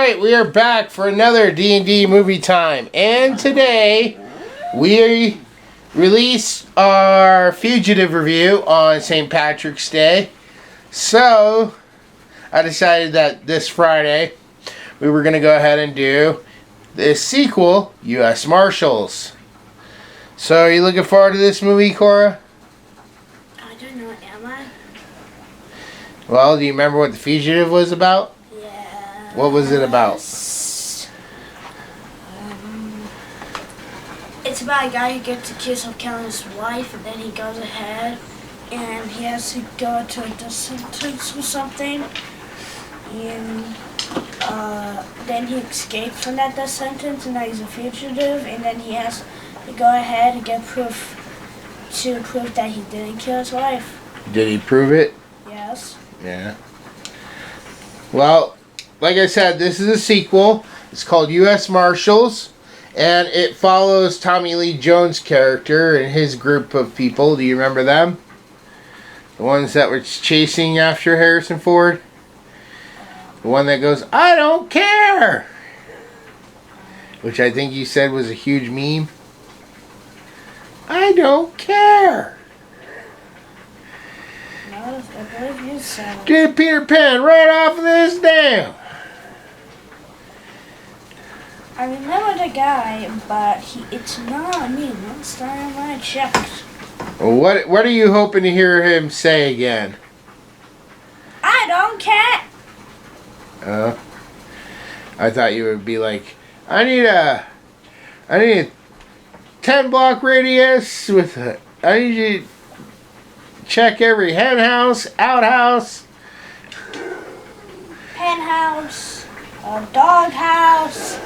Alright, we are back for another D&D Movie Time. And today, we release our Fugitive review on St. Patrick's Day. So, I decided that this Friday, we were going to go ahead and do the sequel, U.S. Marshals. So, are you looking forward to this movie, Cora? I don't know, am I? Well, do you remember what the Fugitive was about? Yeah. What was it about? It's about a guy who gets accused of killing his wife, and then he goes ahead and he has to go to a death sentence or something. And then he escaped from that death sentence, and now he's a fugitive, and then he has to go ahead and get proof that he didn't kill his wife. Did he prove it? Yes. Yeah. Well, like I said, this is a sequel. It's called U.S. Marshals, and it follows Tommy Lee Jones' character and his group of people. Do you remember them? The ones that were chasing after Harrison Ford? The one that goes, "I don't care!" Which I think you said was a huge meme. I don't care! No, I believe you said it. Get Peter Pan right off of this dam! I remember the guy, but it's not me. Last time I checked. Well, what are you hoping to hear him say again? I don't care. I thought you would be like, I need a 10-block radius with I need you to check every hen house, outhouse, Penthouse, dog house,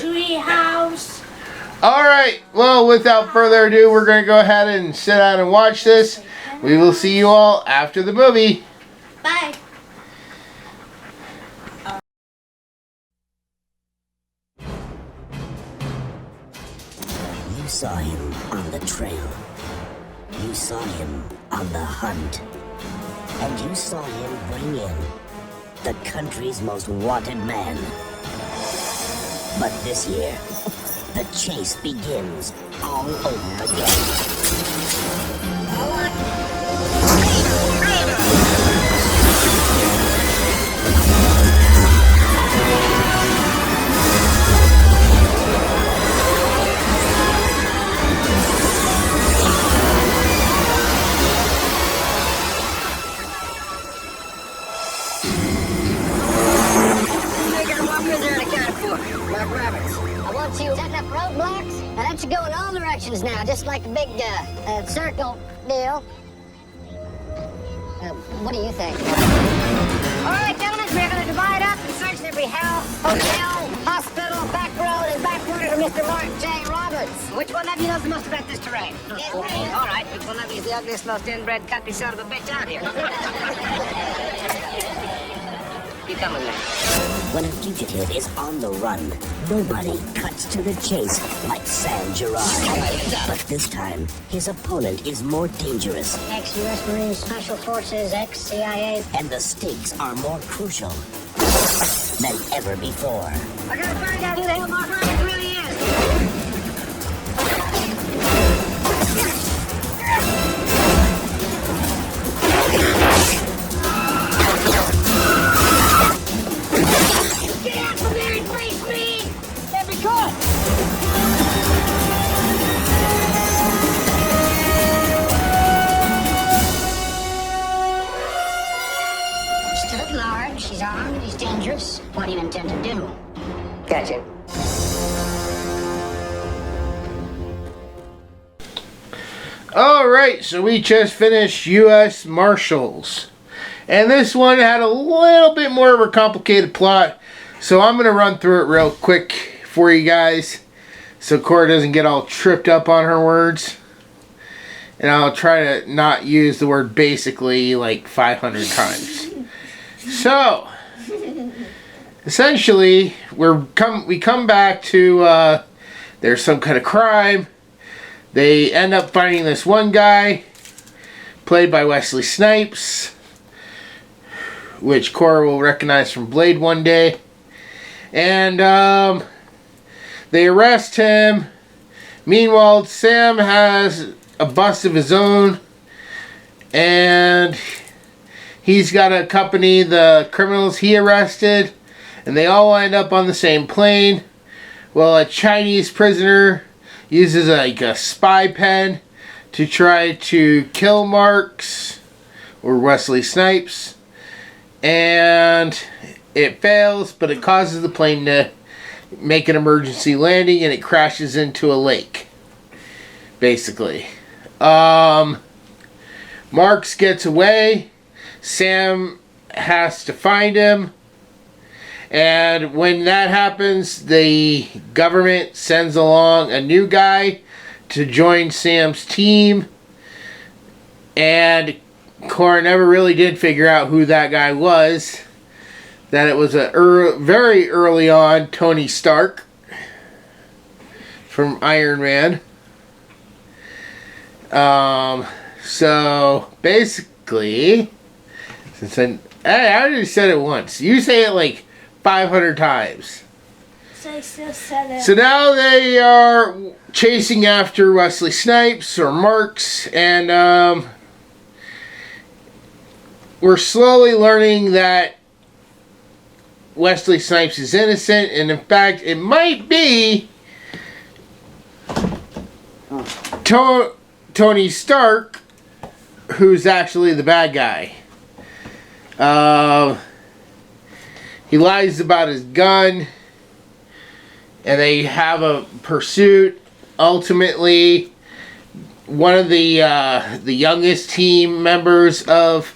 tree house. Alright, well, without further ado, we're going to go ahead and sit down and watch this. We will see you all after the movie. Bye. You saw him on the trail. You saw him on the hunt. And you saw him bring in the country's most wanted man. But this year, the chase begins all over again. That should go in all directions now, just like a big circle deal. What do you think? All right, gentlemen, we're going to divide up and search every house, hotel, hospital, back road, and back quarters of Mr. Mark J. Roberts. Which one of you knows the most about this terrain? All right, which one of you is the ugliest, most inbred, country son of a bitch out here? You come with me. When a fugitive is on the run, nobody cuts to the chase like Sam Gerard. But this time, his opponent is more dangerous. Ex-U.S. Marine Special Forces, ex-CIA. And the stakes are more crucial than ever before. I gotta find out who the hell Mark Roberts really is. He's armed, he's dangerous. What do you intend to do? Gotcha. Alright, so we just finished U.S. Marshals. And this one had a little bit more of a complicated plot. So I'm going to run through it real quick for you guys. So Cora doesn't get all tripped up on her words. And I'll try to not use the word basically like 500 times. So, essentially, we come back to, there's some kind of crime. They end up finding this one guy, played by Wesley Snipes, which Cora will recognize from Blade one day. And they arrest him. Meanwhile, Sam has a bust of his own, and he's got to accompany the criminals he arrested, and they all end up on the same plane. Well, a Chinese prisoner uses like a spy pen to try to kill Marks or Wesley Snipes, and it fails, but it causes the plane to make an emergency landing, and it crashes into a lake, basically. Marks gets away. Sam has to find him, and when that happens, the government sends along a new guy to join Sam's team, and Cora never really did figure out who that guy was. That it was very early on Tony Stark from Iron Man. So basically, since I already said it once, you say it like 500 times. So I still said it. So now they are chasing after Wesley Snipes or Marks, and we're slowly learning that Wesley Snipes is innocent, and in fact, it might be Tony Stark who's actually the bad guy. He lies about his gun, and they have a pursuit. Ultimately, one of the youngest team members of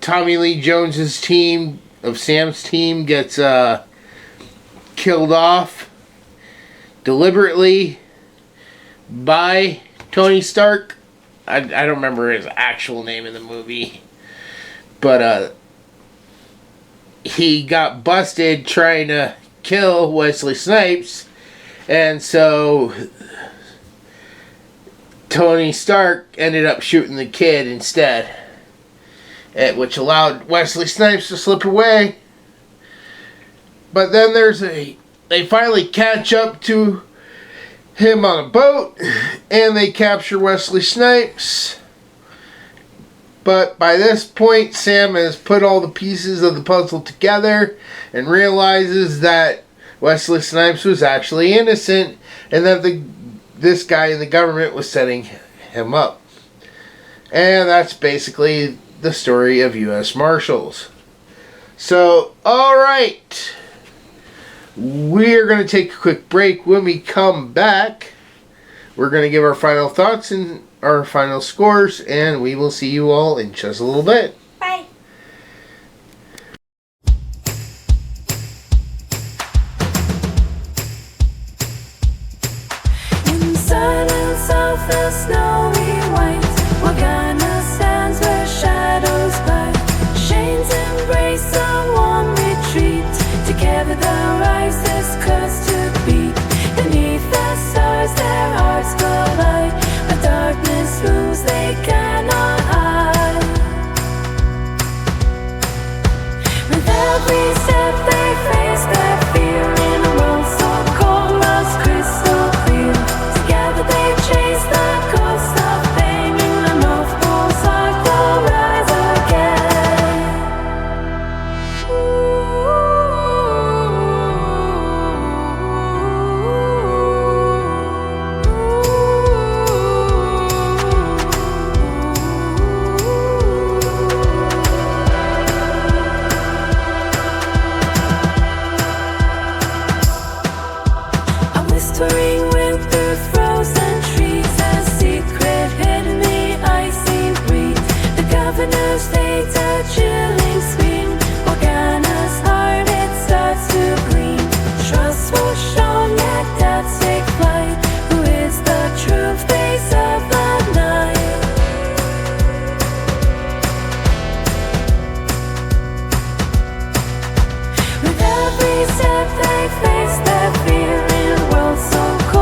Tommy Lee Jones's team, of Sam's team, gets killed off deliberately by Tony Stark. I don't remember his actual name in the movie, but he got busted trying to kill Wesley Snipes, and so Tony Stark ended up shooting the kid instead, which allowed Wesley Snipes to slip away. But then they finally catch up to him on a boat, and they capture Wesley Snipes. But by this point, Sam has put all the pieces of the puzzle together and realizes that Wesley Snipes was actually innocent, and that this guy in the government was setting him up. And that's basically the story of U.S. Marshals. So, alright. We're going to take a quick break. When we come back, we're going to give our final thoughts and our final scores, and we will see you all in just a little bit. Bye. In silence of the snowy white, Morgana stands where shadows bite. Shane's embrace a warm retreat. Together the rise this curse to beat. Beneath the stars their hearts collide. The darkness moves they cannot hide. With every step they face their fear. In a world so cold, lost crystal clear. Together they chase the ghost of pain. In the North Pole's heart they'll rise again. A whispering wind through frozen trees, a secret hidden the icy breeze. The governor's fate a chilling scream. Morgana's heart it starts to gleam. Trust was shown yet doubts take flight. Who is the true face of the night? With every step they face their fear. In a world so cold,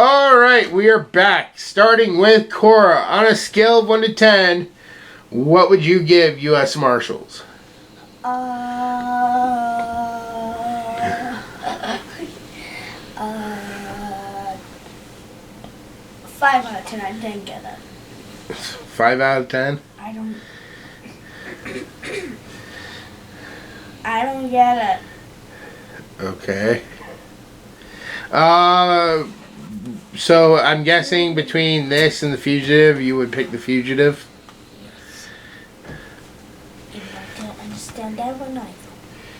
Alright, we are back. Starting with Cora. On a scale of 1 to 10, what would you give U.S. Marshals? 5 out of 10. I didn't get it. 5 out of 10? I don't get it. Okay. So I'm guessing between this and The Fugitive, you would pick The Fugitive? If I didn't understand that one either.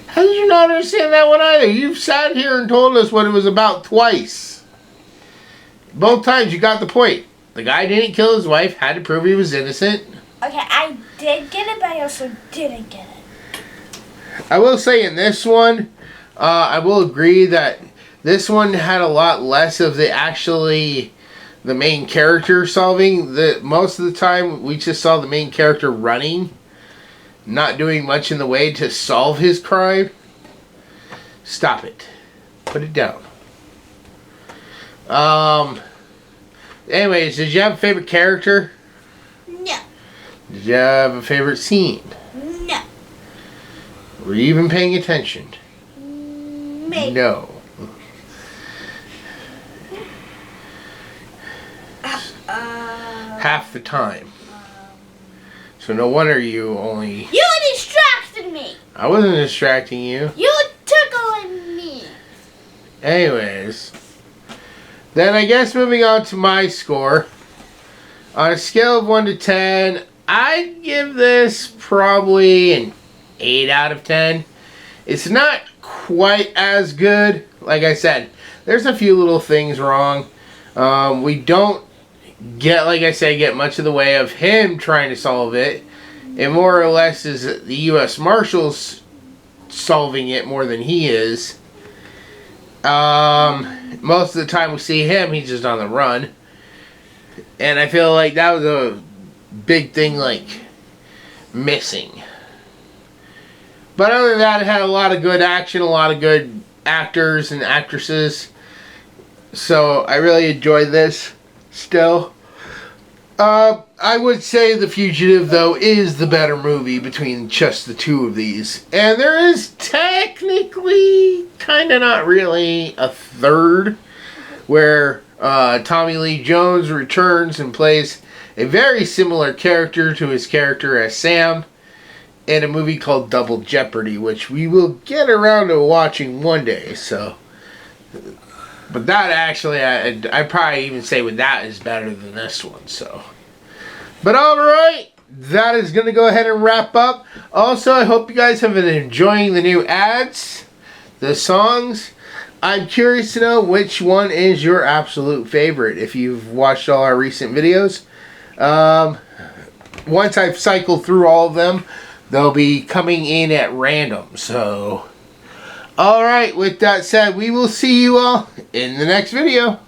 How did you not understand that one either? You've sat here and told us what it was about twice. Both times you got the point. The guy didn't kill his wife, had to prove he was innocent. Okay, I did get it, but I also didn't get it. I will say in this one, I will agree that this one had a lot less of the main character solving. Most of the time, we just saw the main character running, not doing much in the way to solve his crime. Stop it. Put it down. Anyways, did you have a favorite character? No. Did you have a favorite scene? No. Were you even paying attention? Maybe. No. Half the time. So no wonder you only... You distracted me. I wasn't distracting you. You tickling me. Anyways. Then I guess moving on to my score. On a scale of 1 to 10, I'd give this probably an 8 out of 10. It's not quite as good. Like I said, there's a few little things wrong. We don't get much of the way of him trying to solve it. It more or less is the U.S. Marshals solving it more than he is. Most of the time we see him, he's just on the run. And I feel like that was a big thing, missing. But other than that, it had a lot of good action, a lot of good actors and actresses. So I really enjoyed this still. I would say The Fugitive, though, is the better movie between just the two of these. And there is technically, kind of not really, a third where Tommy Lee Jones returns and plays a very similar character to his character as Sam in a movie called Double Jeopardy, which we will get around to watching one day. So, but that actually, I'd probably even say with that is better than this one. So, but alright, that is going to go ahead and wrap up. Also, I hope you guys have been enjoying the new ads, the songs. I'm curious to know which one is your absolute favorite if you've watched all our recent videos. Once I've cycled through all of them, they'll be coming in at random. So, alright, with that said, we will see you all in the next video.